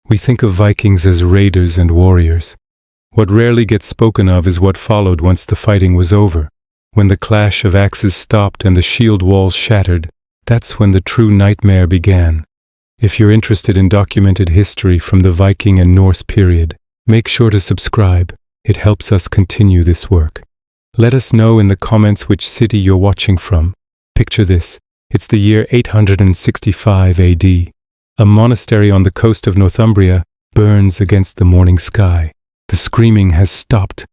We think of Vikings as raiders and warriors. What rarely gets spoken of is what followed once the fighting was over. When the clash of axes stopped and the shield walls shattered, that's when the true nightmare began. If you're interested in documented history from the Viking and Norse period, make sure to subscribe. It helps us continue this work. Let us know in the comments which city you're watching from. Picture this. It's the year 865 AD. A monastery on the coast of Northumbria burns against the morning sky. The screaming has stopped.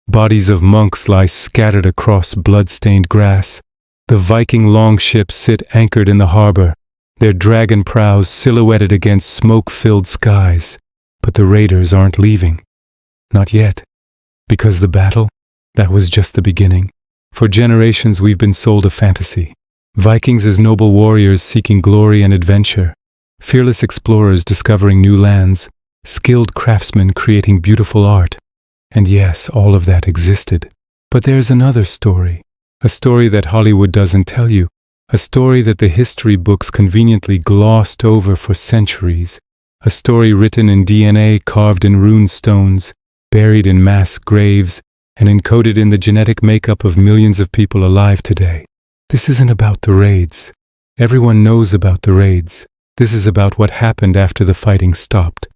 Bodies of monks lie scattered across blood-stained grass. The Viking longships sit anchored in the harbor, their dragon prows silhouetted against smoke-filled skies. But the raiders aren't leaving. Not yet. Because the battle? That was just the beginning. For generations we've been sold a fantasy. Vikings as noble warriors seeking glory and adventure. Fearless explorers discovering new lands. Skilled craftsmen creating beautiful art. And yes, all of that existed. But there's another story. A story that Hollywood doesn't tell you. A story that the history books conveniently glossed over for centuries. A story written in DNA carved in rune stones, buried in mass graves, and encoded in the genetic makeup of millions of people alive today. This isn't about the raids. Everyone knows about the raids. This is about what happened after the fighting stopped.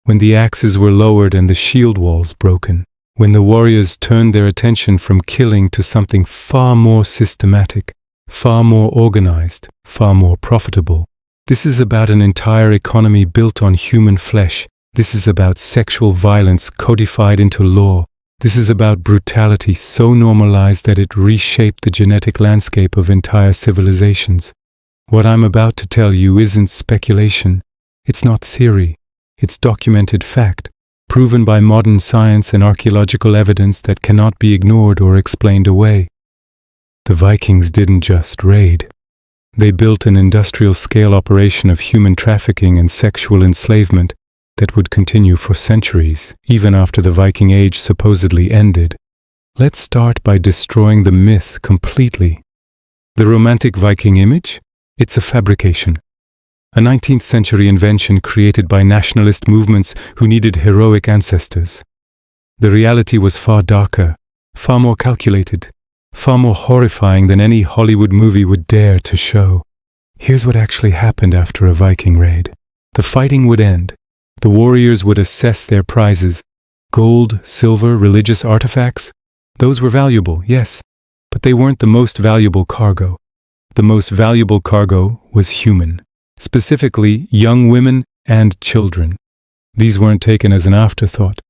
When the axes were lowered and the shield walls broken. When the warriors turned their attention from killing to something far more systematic, far more organized, far more profitable. This is about an entire economy built on human flesh. This is about sexual violence codified into law. This is about brutality so normalized that it reshaped the genetic landscape of entire civilizations. What I'm about to tell you isn't speculation. It's not theory. It's documented fact, proven by modern science and archaeological evidence that cannot be ignored or explained away. The Vikings didn't just raid. They built an industrial-scale operation of human trafficking and sexual enslavement that would continue for centuries, even after the Viking Age supposedly ended. Let's start by destroying the myth completely. The romantic Viking image? It's a fabrication. A 19th century invention created by nationalist movements who needed heroic ancestors. The reality was far darker, far more calculated, far more horrifying than any Hollywood movie would dare to show. Here's what actually happened after a Viking raid. The fighting would end. The warriors would assess their prizes. Gold, silver, religious artifacts. Those were valuable, yes, but they weren't the most valuable cargo. The most valuable cargo was human, specifically young women and children. These weren't taken as an afterthought.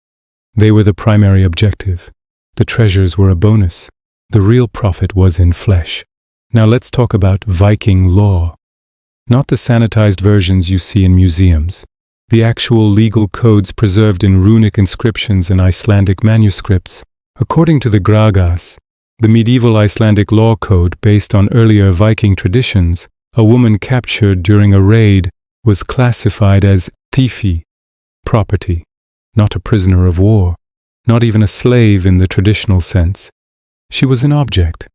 They were the primary objective. The treasures were a bonus. The real profit was in flesh. Now let's talk about Viking law. Not the sanitized versions you see in museums. The actual legal codes preserved in runic inscriptions and Icelandic manuscripts. According to the sagas, the medieval Icelandic law code based on earlier Viking traditions, a woman captured during a raid was classified as thifi, property, not a prisoner of war, not even a slave in the traditional sense. She was an object,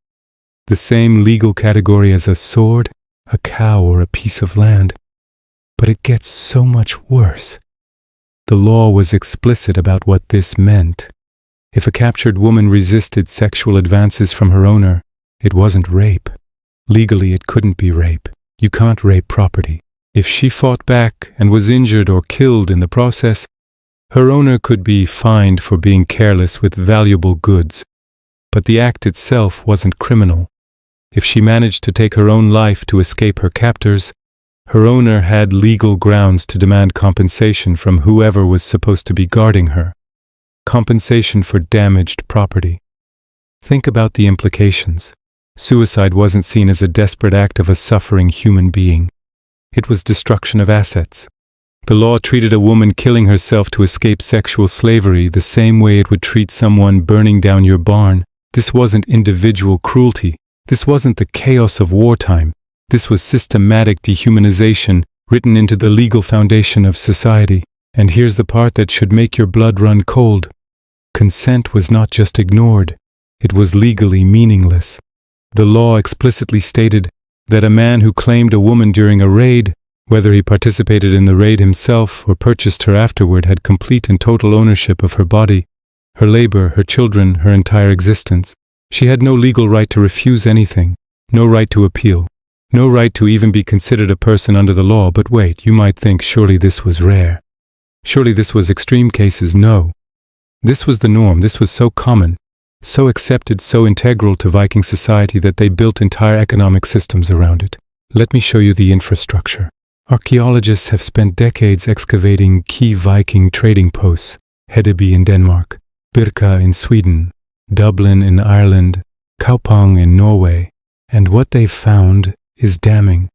the same legal category as a sword, a cow, or a piece of land. But it gets so much worse. The law was explicit about what this meant. If a captured woman resisted sexual advances from her owner, it wasn't rape. Legally, it couldn't be rape. You can't rape property. If she fought back and was injured or killed in the process, her owner could be fined for being careless with valuable goods. But the act itself wasn't criminal. If she managed to take her own life to escape her captors, her owner had legal grounds to demand compensation from whoever was supposed to be guarding her. Compensation for damaged property. Think about the implications. Suicide wasn't seen as a desperate act of a suffering human being. It was destruction of assets. The law treated a woman killing herself to escape sexual slavery the same way it would treat someone burning down your barn. This wasn't individual cruelty. This wasn't the chaos of wartime. This was systematic dehumanization written into the legal foundation of society. And here's the part that should make your blood run cold. Consent was not just ignored. It was legally meaningless. The law explicitly stated that a man who claimed a woman during a raid Whether he participated in the raid himself or purchased her afterward, had complete and total ownership of her body, her labor, her children, her entire existence. She had no legal right to refuse anything, no right to appeal, no right to even be considered a person under the law. But wait, you might think, surely this was rare. Surely this was extreme cases. No. This was the norm. This was so common, so accepted, so integral to Viking society that they built entire economic systems around it. Let me show you the infrastructure. Archaeologists have spent decades excavating key Viking trading posts: Hedeby in Denmark, Birka in Sweden, Dublin in Ireland, Kaupang in Norway, and what they've found is damning.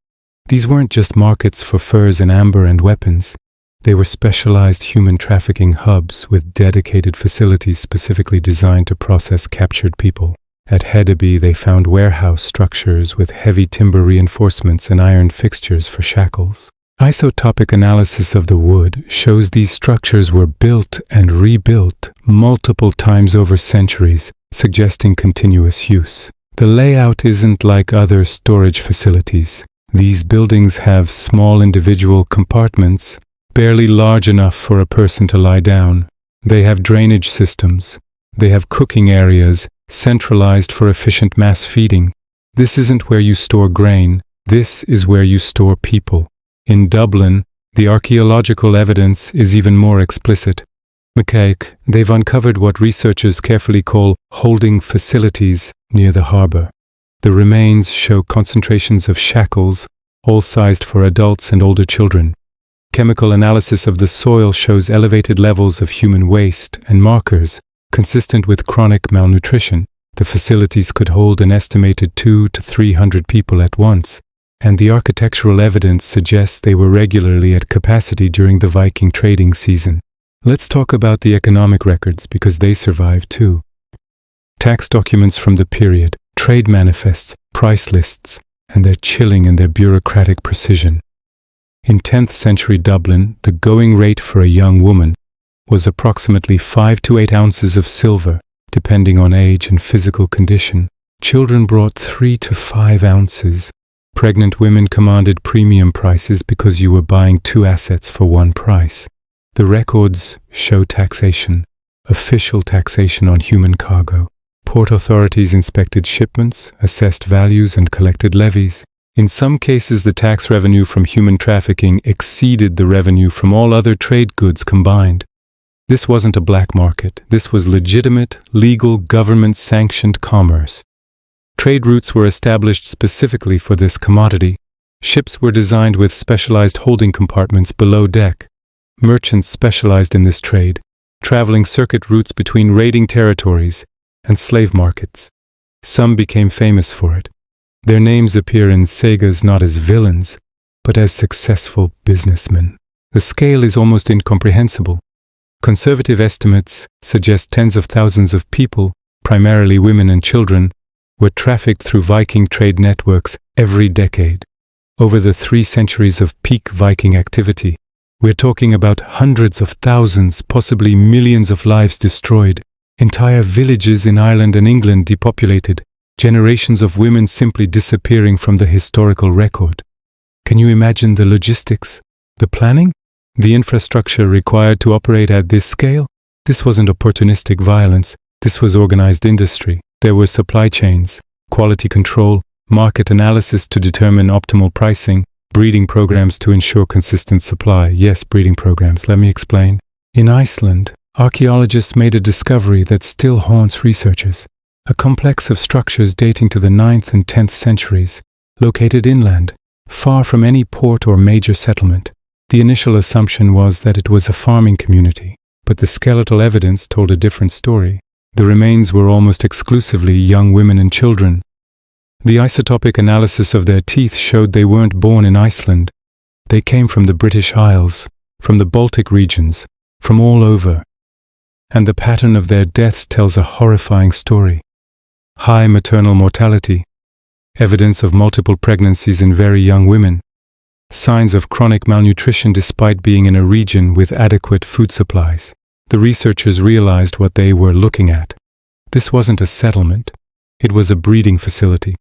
These weren't just markets for furs and amber and weapons. They were specialized human trafficking hubs with dedicated facilities specifically designed to process captured people. At Hedeby, they found warehouse structures with heavy timber reinforcements and iron fixtures for shackles. Isotopic analysis of the wood shows these structures were built and rebuilt multiple times over centuries, suggesting continuous use. The layout isn't like other storage facilities. These buildings have small individual compartments, barely large enough for a person to lie down. They have drainage systems. They have cooking areas, centralized for efficient mass feeding. This isn't where you store grain. This is where you store people. In Dublin, the archaeological evidence is even more explicit. McCaig, they've uncovered what researchers carefully call holding facilities near the harbor. The remains show concentrations of shackles, all sized for adults and older children. Chemical analysis of the soil shows elevated levels of human waste and markers consistent with chronic malnutrition. The facilities could hold an estimated 200 to 300 people at once, and the architectural evidence suggests they were regularly at capacity during the Viking trading season. Let's talk about the economic records, because they survive too. Tax documents from the period, trade manifests, price lists, and they're chilling in their bureaucratic precision. In 10th century Dublin, the going rate for a young woman was approximately 5 to 8 ounces of silver, depending on age and physical condition. Children brought 3 to 5 ounces. Pregnant women commanded premium prices because you were buying 2 assets for 1 price. The records show taxation, official taxation on human cargo. Port authorities inspected shipments, assessed values, and collected levies. In some cases, the tax revenue from human trafficking exceeded the revenue from all other trade goods combined. This wasn't a black market. This was legitimate, legal, government-sanctioned commerce. Trade routes were established specifically for this commodity. Ships were designed with specialized holding compartments below deck. Merchants specialized in this trade, traveling circuit routes between raiding territories and slave markets. Some became famous for it. Their names appear in sagas not as villains, but as successful businessmen. The scale is almost incomprehensible. Conservative estimates suggest tens of thousands of people, primarily women and children, were trafficked through Viking trade networks every decade. Over the 3 centuries of peak Viking activity, we're talking about hundreds of thousands, possibly millions of lives destroyed, entire villages in Ireland and England depopulated, generations of women simply disappearing from the historical record. Can you imagine the logistics, the planning, the infrastructure required to operate at this scale? This wasn't opportunistic violence. This was organized industry. There were supply chains, quality control, market analysis to determine optimal pricing, breeding programs to ensure consistent supply. Yes, breeding programs. Let me explain. In Iceland, archaeologists made a discovery that still haunts researchers. A complex of structures dating to the 9th and 10th centuries, located inland, far from any port or major settlement. The initial assumption was that it was a farming community, but the skeletal evidence told a different story. The remains were almost exclusively young women and children. The isotopic analysis of their teeth showed they weren't born in Iceland. They came from the British Isles, from the Baltic regions, from all over. And the pattern of their deaths tells a horrifying story. High maternal mortality, evidence of multiple pregnancies in very young women, signs of chronic malnutrition despite being in a region with adequate food supplies. The researchers realized what they were looking at. This wasn't a settlement. It was a breeding facility.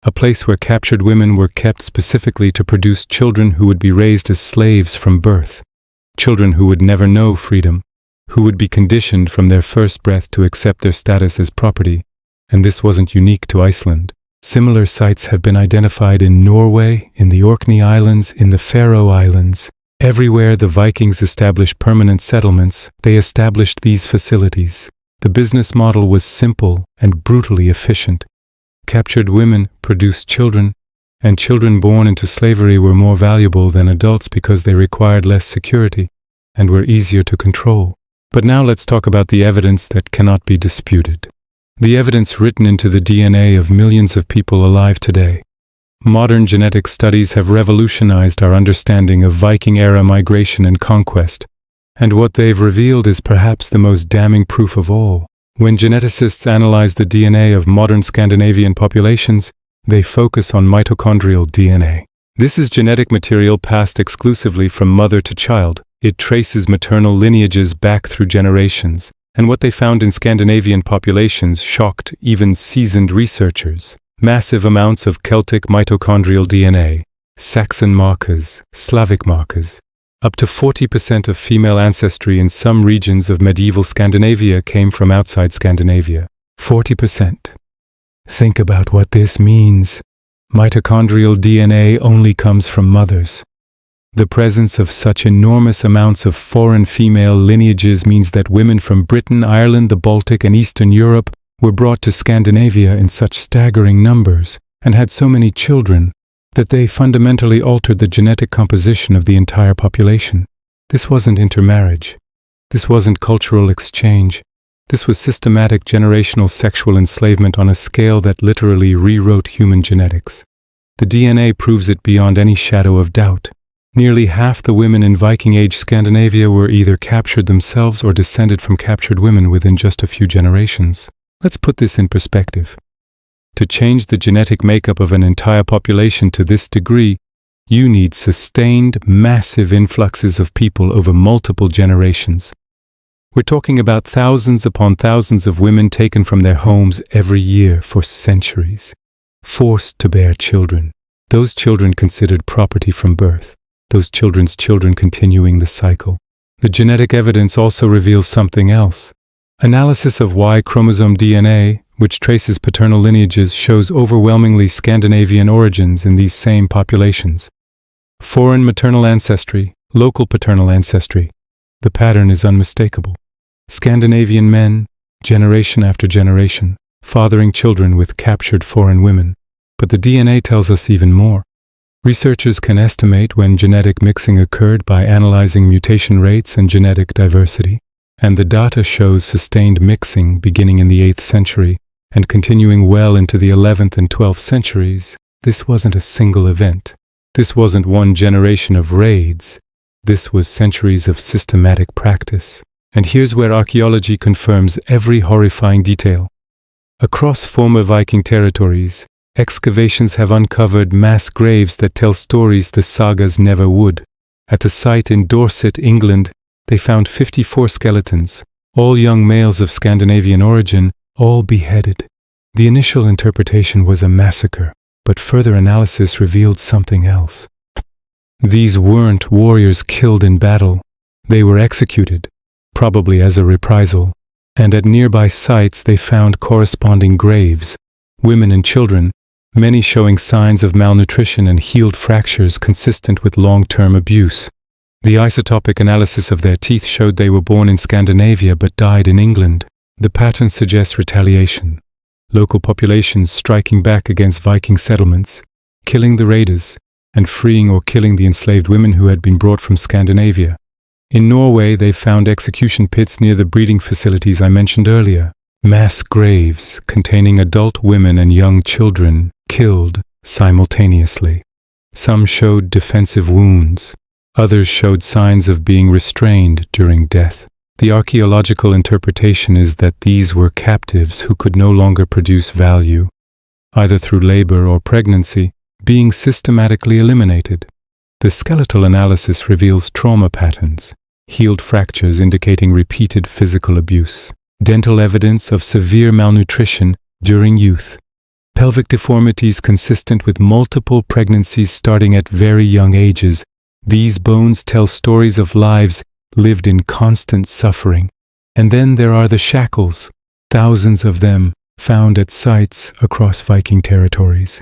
a place where captured women were kept specifically to produce children who would be raised as slaves from birth, children who would never know freedom, who would be conditioned from their first breath to accept their status as property. And this wasn't unique to Iceland. Similar sites have been identified in Norway, in the Orkney Islands, in the Faroe Islands. Everywhere the Vikings established permanent settlements, they established these facilities. The business model was simple and brutally efficient. Captured women produced children, and children born into slavery were more valuable than adults because they required less security and were easier to control. But now let's talk about the evidence that cannot be disputed. The evidence written into the DNA of millions of people alive today. Modern genetic studies have revolutionized our understanding of Viking-era migration and conquest, and what they've revealed is perhaps the most damning proof of all. When geneticists analyze the DNA of modern Scandinavian populations, they focus on mitochondrial DNA. This is genetic material passed exclusively from mother to child. It traces maternal lineages back through generations, and what they found in Scandinavian populations shocked even seasoned researchers. Massive amounts of Celtic mitochondrial DNA, Saxon markers, Slavic markers. Up to 40% of female ancestry in some regions of medieval Scandinavia came from outside Scandinavia. 40%. Think about what this means. Mitochondrial DNA only comes from mothers. The presence of such enormous amounts of foreign female lineages means that women from Britain, Ireland, the Baltic, and Eastern Europe were brought to Scandinavia in such staggering numbers and had so many children that they fundamentally altered the genetic composition of the entire population. This wasn't intermarriage. This wasn't cultural exchange. This was systematic generational sexual enslavement on a scale that literally rewrote human genetics. The DNA proves it beyond any shadow of doubt. Nearly half the women in Viking-age Scandinavia were either captured themselves or descended from captured women within just a few generations. Let's put this in perspective. To change the genetic makeup of an entire population to this degree, you need sustained, massive influxes of people over multiple generations. We're talking about thousands upon thousands of women taken from their homes every year for centuries, forced to bear children. Those children considered property from birth. Those children's children continuing the cycle. The genetic evidence also reveals something else. Analysis of Y chromosome DNA, which traces paternal lineages, shows overwhelmingly Scandinavian origins in these same populations. Foreign maternal ancestry, local paternal ancestry. The pattern is unmistakable. Scandinavian men, generation after generation, fathering children with captured foreign women. But the DNA tells us even more. Researchers can estimate when genetic mixing occurred by analyzing mutation rates and genetic diversity, and the data shows sustained mixing beginning in the 8th century and continuing well into the 11th and 12th centuries. This wasn't a single event. This wasn't one generation of raids. This was centuries of systematic practice. And here's where archaeology confirms every horrifying detail. Across former Viking territories, excavations have uncovered mass graves that tell stories the sagas never would. At the site in Dorset, England, they found 54 skeletons, all young males of Scandinavian origin, all beheaded. The initial interpretation was a massacre, but further analysis revealed something else. These weren't warriors killed in battle. They were executed, probably as a reprisal, and at nearby sites they found corresponding graves, women and children, many showing signs of malnutrition and healed fractures consistent with long-term abuse. The isotopic analysis of their teeth showed they were born in Scandinavia but died in England. The pattern suggests retaliation. Local populations striking back against Viking settlements, killing the raiders, and freeing or killing the enslaved women who had been brought from Scandinavia. In Norway, they found execution pits near the breeding facilities I mentioned earlier. Mass graves containing adult women and young children killed simultaneously. Some showed defensive wounds. Others showed signs of being restrained during death. The archaeological interpretation is that these were captives who could no longer produce value, either through labor or pregnancy, being systematically eliminated. The skeletal analysis reveals trauma patterns, healed fractures indicating repeated physical abuse, dental evidence of severe malnutrition during youth, pelvic deformities consistent with multiple pregnancies starting at very young ages. These bones tell stories of lives lived in constant suffering. And then there are the shackles, thousands of them found at sites across Viking territories.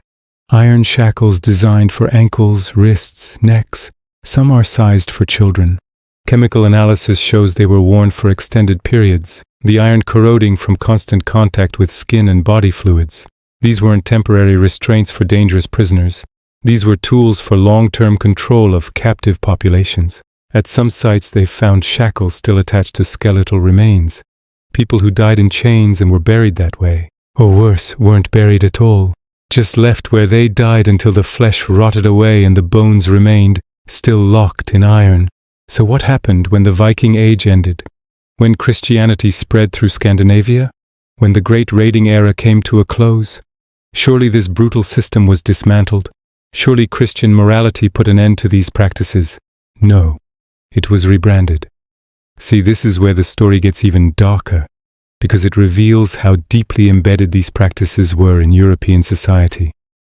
Iron shackles designed for ankles, wrists, necks. Some are sized for children. Chemical analysis shows they were worn for extended periods, the iron corroding from constant contact with skin and body fluids. These weren't temporary restraints for dangerous prisoners. These were tools for long-term control of captive populations. At some sites they've found shackles still attached to skeletal remains. People who died in chains and were buried that way, or worse, weren't buried at all, just left where they died until the flesh rotted away and the bones remained, still locked in iron. So what happened when the Viking Age ended? When Christianity spread through Scandinavia? When the Great Raiding era came to a close? Surely this brutal system was dismantled. Surely Christian morality put an end to these practices. No, it was rebranded. See, this is where the story gets even darker, because it reveals how deeply embedded these practices were in European society.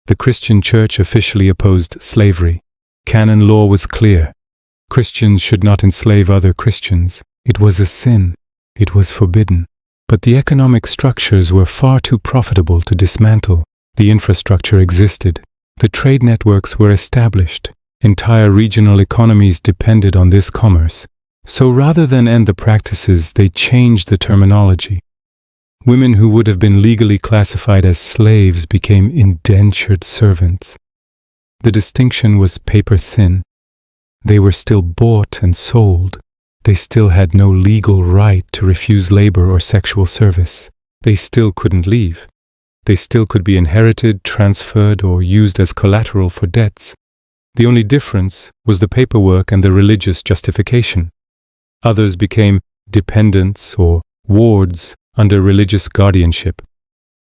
The Christian Church officially opposed slavery. Canon law was clear. Christians should not enslave other Christians. It was a sin. It was forbidden. But the economic structures were far too profitable to dismantle. The infrastructure existed. The trade networks were established. Entire regional economies depended on this commerce. So rather than end the practices, they changed the terminology. Women who would have been legally classified as slaves became indentured servants. The distinction was paper-thin. They were still bought and sold. They still had no legal right to refuse labor or sexual service. They still couldn't leave. They still could be inherited, transferred, or used as collateral for debts. The only difference was the paperwork and the religious justification. Others became dependents or wards under religious guardianship.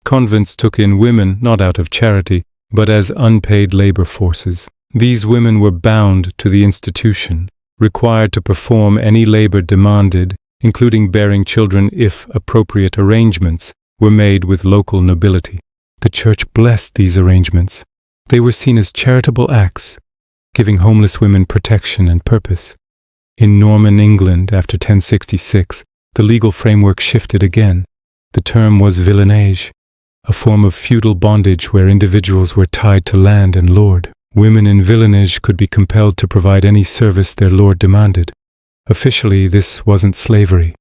Convents took in women not out of charity, but as unpaid labor forces. These women were bound to the institution, required to perform any labor demanded, including bearing children if appropriate arrangements were made with local nobility. The church blessed these arrangements. They were seen as charitable acts, giving homeless women protection and purpose. In Norman England, after 1066, the legal framework shifted again. The term was villenage, a form of feudal bondage where individuals were tied to land and lord. Women in villenage could be compelled to provide any service their lord demanded. Officially, this wasn't slavery.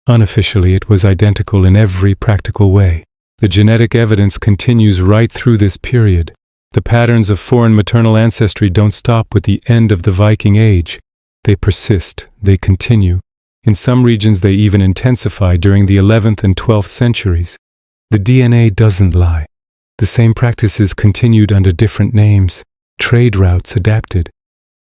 Unofficially, it was identical in every practical way. The genetic evidence continues right through this period. The patterns of foreign maternal ancestry don't stop with the end of the Viking Age. They persist, they continue. In some regions they even intensify during the 11th and 12th centuries. The DNA doesn't lie. The same practices continued under different names. Trade routes adapted.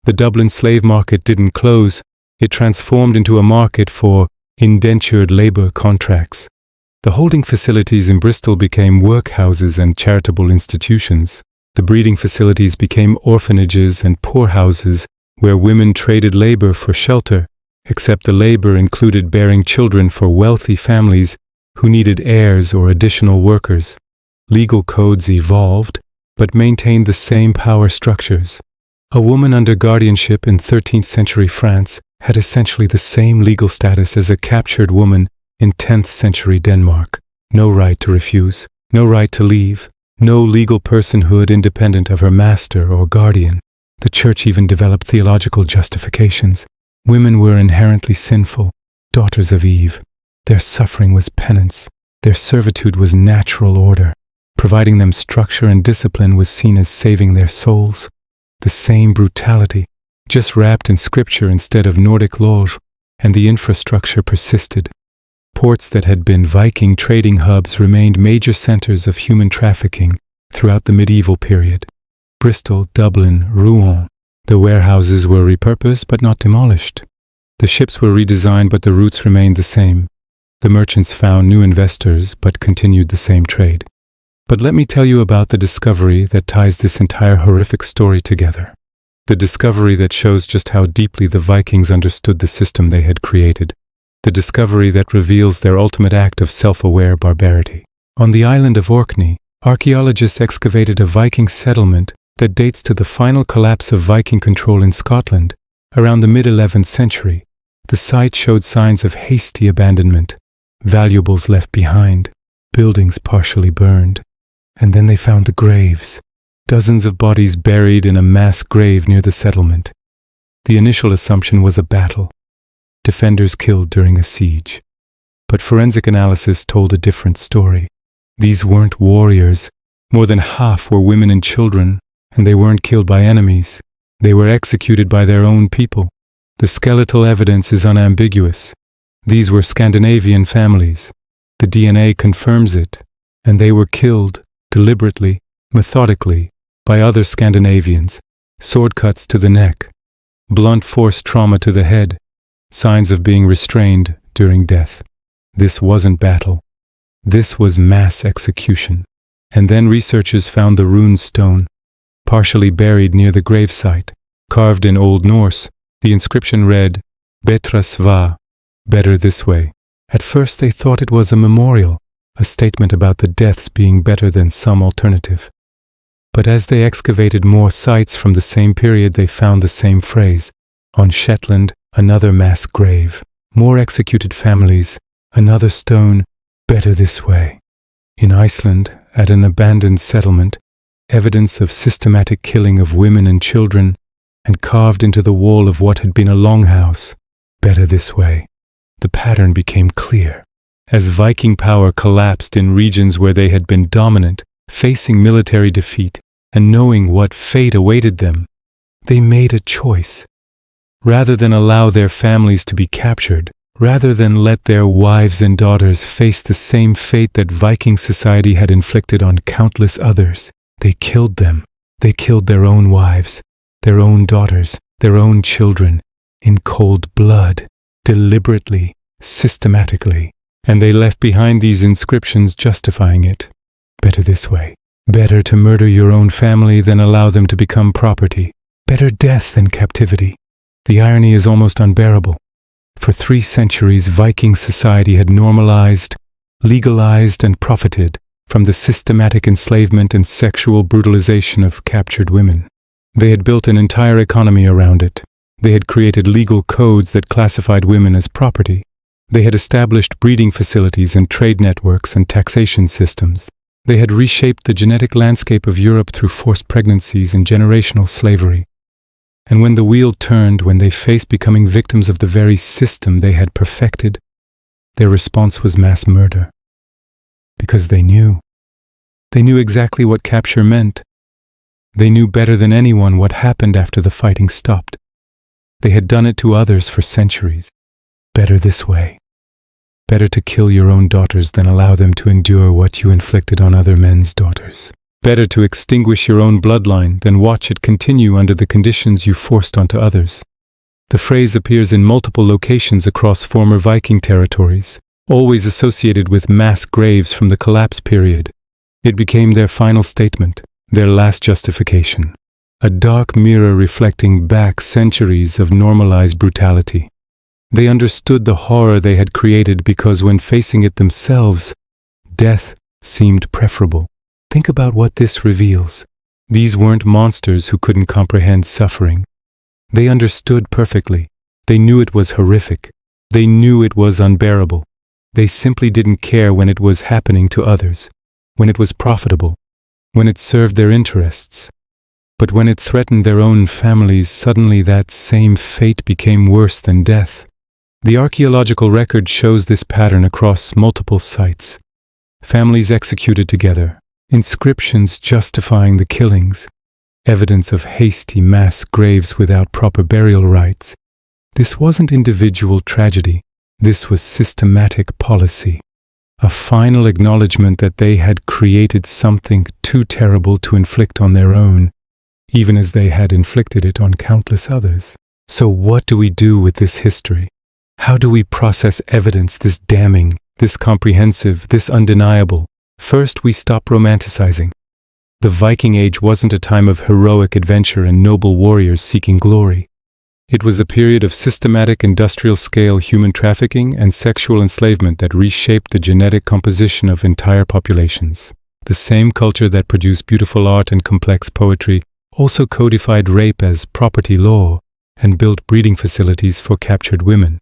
The Dublin slave market didn't close. It transformed into a market for indentured labor contracts. The holding facilities in Bristol became workhouses and charitable institutions. The breeding facilities became orphanages and poorhouses where women traded labor for shelter, except the labor included bearing children for wealthy families who needed heirs or additional workers. Legal codes evolved, but maintained the same power structures. A woman under guardianship in 13th century France had essentially the same legal status as a captured woman in 10th century Denmark. No right to refuse, no right to leave, no legal personhood independent of her master or guardian. The church even developed theological justifications. Women were inherently sinful, daughters of Eve. Their suffering was penance. Their servitude was natural order. Providing them structure and discipline was seen as saving their souls. The same brutality, just wrapped in scripture instead of Nordic law, and the infrastructure persisted. Ports that had been Viking trading hubs remained major centers of human trafficking throughout the medieval period. Bristol, Dublin, Rouen. The warehouses were repurposed but not demolished. The ships were redesigned but the routes remained the same. The merchants found new investors but continued the same trade. But let me tell you about the discovery that ties this entire horrific story together. The discovery that shows just how deeply the Vikings understood the system they had created. The discovery that reveals their ultimate act of self-aware barbarity. On the island of Orkney, Archaeologists excavated a Viking settlement that dates to the final collapse of Viking control in Scotland around the mid-11th century. The site showed signs of hasty abandonment, valuables left behind, buildings partially burned. And then they found the graves, dozens of bodies buried in a mass grave near the settlement. The initial assumption was a battle, defenders killed during a siege. But forensic analysis told a different story. These weren't warriors. More than half were women and children, and they weren't killed by enemies. They were executed by their own people. The skeletal evidence is unambiguous. These were Scandinavian families. The DNA confirms it, and they were killed deliberately, methodically, by other Scandinavians. Sword cuts to the neck, blunt force trauma to the head, signs of being restrained during death. This wasn't battle. This was mass execution. And then researchers found the rune stone, partially buried near the gravesite. Carved in Old Norse, the inscription read, Betra sva, better this way. At first they thought it was a memorial, a statement about the deaths being better than some alternative. But as they excavated more sites from the same period, they found the same phrase. On Shetland, another mass grave. More executed families, another stone, better this way. In Iceland, at an abandoned settlement, evidence of systematic killing of women and children, and carved into the wall of what had been a longhouse, better this way. The pattern became clear. As Viking power collapsed in regions where they had been dominant, facing military defeat, and knowing what fate awaited them, they made a choice. Rather than allow their families to be captured, rather than let their wives and daughters face the same fate that Viking society had inflicted on countless others, they killed them. They killed their own wives, their own daughters, their own children, in cold blood, deliberately, systematically. And they left behind these inscriptions justifying it. Better this way. Better to murder your own family than allow them to become property. Better death than captivity. The irony is almost unbearable. For 3 centuries, Viking society had normalized, legalized, and profited from the systematic enslavement and sexual brutalization of captured women. They had built an entire economy around it. They had created legal codes that classified women as property. They had established breeding facilities and trade networks and taxation systems. They had reshaped the genetic landscape of Europe through forced pregnancies and generational slavery. And when the wheel turned, when they faced becoming victims of the very system they had perfected, their response was mass murder. Because they knew. They knew exactly what capture meant. They knew better than anyone what happened after the fighting stopped. They had done it to others for centuries. Better this way. Better to kill your own daughters than allow them to endure what you inflicted on other men's daughters. Better to extinguish your own bloodline than watch it continue under the conditions you forced onto others. The phrase appears in multiple locations across former Viking territories, always associated with mass graves from the collapse period. It became their final statement, their last justification. A dark mirror reflecting back centuries of normalized brutality. They understood the horror they had created because when facing it themselves, death seemed preferable. Think about what this reveals. These weren't monsters who couldn't comprehend suffering. They understood perfectly. They knew it was horrific. They knew it was unbearable. They simply didn't care when it was happening to others, when it was profitable, when it served their interests. But when it threatened their own families, suddenly that same fate became worse than death. The archaeological record shows this pattern across multiple sites. Families executed together, inscriptions justifying the killings, evidence of hasty mass graves without proper burial rites. This wasn't individual tragedy. This was systematic policy. A final acknowledgement that they had created something too terrible to inflict on their own, even as they had inflicted it on countless others. So what do we do with this history? How do we process evidence this damning, this comprehensive, this undeniable? First, we stop romanticizing. The Viking Age wasn't a time of heroic adventure and noble warriors seeking glory. It was a period of systematic industrial-scale human trafficking and sexual enslavement that reshaped the genetic composition of entire populations. The same culture that produced beautiful art and complex poetry also codified rape as property law and built breeding facilities for captured women.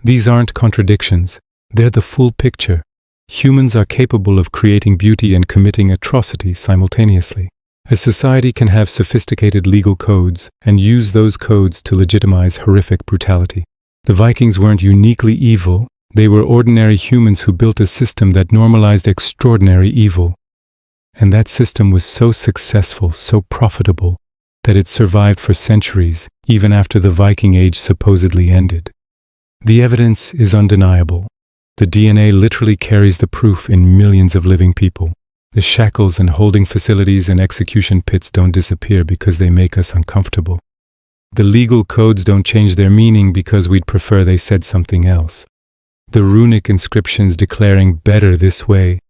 These aren't contradictions, they're the full picture. Humans are capable of creating beauty and committing atrocity simultaneously. A society can have sophisticated legal codes and use those codes to legitimize horrific brutality. The Vikings weren't uniquely evil, they were ordinary humans who built a system that normalized extraordinary evil. And that system was so successful, so profitable, that it survived for centuries, even after the Viking Age supposedly ended. The evidence is undeniable. The DNA literally carries the proof in millions of living people. The shackles and holding facilities and execution pits don't disappear because they make us uncomfortable. The legal codes don't change their meaning because we'd prefer they said something else. The runic inscriptions declaring better this way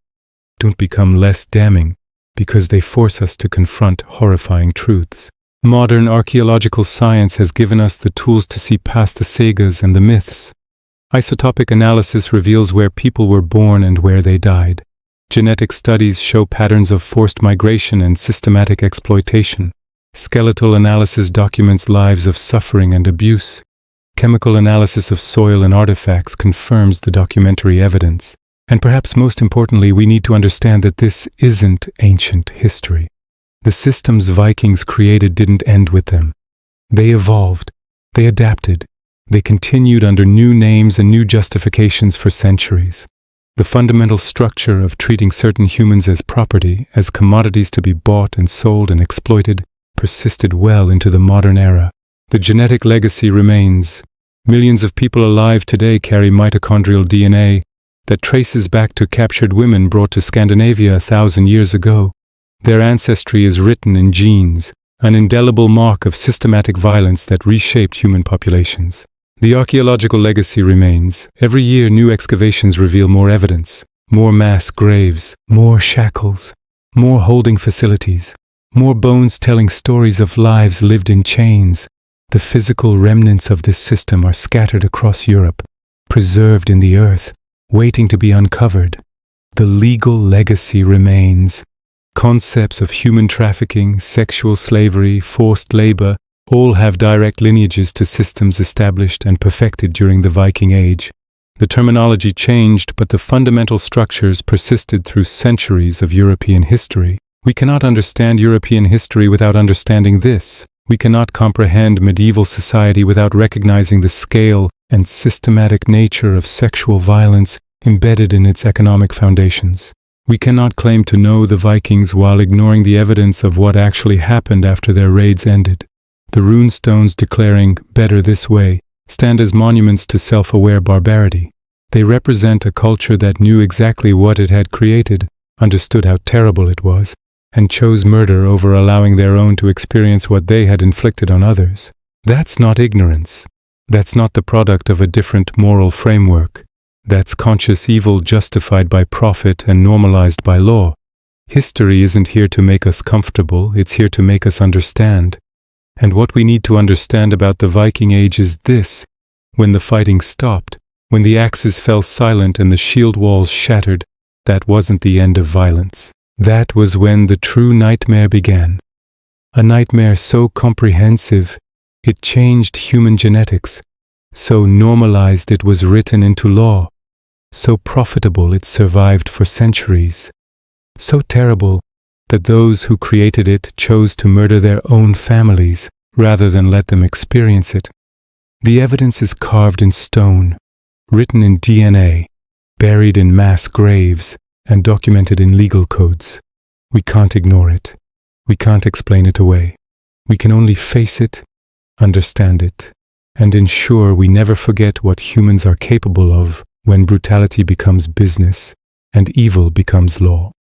don't become less damning because they force us to confront horrifying truths. Modern archaeological science has given us the tools to see past the sagas and the myths. Isotopic analysis reveals where people were born and where they died. Genetic studies show patterns of forced migration and systematic exploitation. Skeletal analysis documents lives of suffering and abuse. Chemical analysis of soil and artifacts confirms the documentary evidence. And perhaps most importantly, we need to understand that this isn't ancient history. The systems Vikings created didn't end with them. They evolved, they adapted, they continued under new names and new justifications for centuries. The fundamental structure of treating certain humans as property, as commodities to be bought and sold and exploited, persisted well into the modern era. The genetic legacy remains. Millions of people alive today carry mitochondrial DNA that traces back to captured women brought to Scandinavia 1,000 years ago. Their ancestry is written in genes, an indelible mark of systematic violence that reshaped human populations. The archaeological legacy remains. Every year new excavations reveal more evidence, more mass graves, more shackles, more holding facilities, more bones telling stories of lives lived in chains. The physical remnants of this system are scattered across Europe, preserved in the earth, waiting to be uncovered. The legal legacy remains. Concepts of human trafficking, sexual slavery, forced labor, all have direct lineages to systems established and perfected during the Viking Age. The terminology changed, but the fundamental structures persisted through centuries of European history. We cannot understand European history without understanding this. We cannot comprehend medieval society without recognizing the scale and systematic nature of sexual violence embedded in its economic foundations. We cannot claim to know the Vikings while ignoring the evidence of what actually happened after their raids ended. The rune stones declaring better this way stand as monuments to self-aware barbarity. They represent a culture that knew exactly what it had created, understood how terrible it was, and chose murder over allowing their own to experience what they had inflicted on others. That's not ignorance. That's not the product of a different moral framework. That's conscious evil justified by profit and normalized by law. History isn't here to make us comfortable, it's here to make us understand. And what we need to understand about the Viking Age is this: when the fighting stopped, when the axes fell silent and the shield walls shattered, that wasn't the end of violence. That was when the true nightmare began. A nightmare so comprehensive, it changed human genetics, so normalized it was written into law, so profitable it survived for centuries, so terrible that those who created it chose to murder their own families rather than let them experience it. The evidence is carved in stone, written in DNA, buried in mass graves, and documented in legal codes. We can't ignore it. We can't explain it away. We can only face it, understand it, and ensure we never forget what humans are capable of when brutality becomes business and evil becomes law.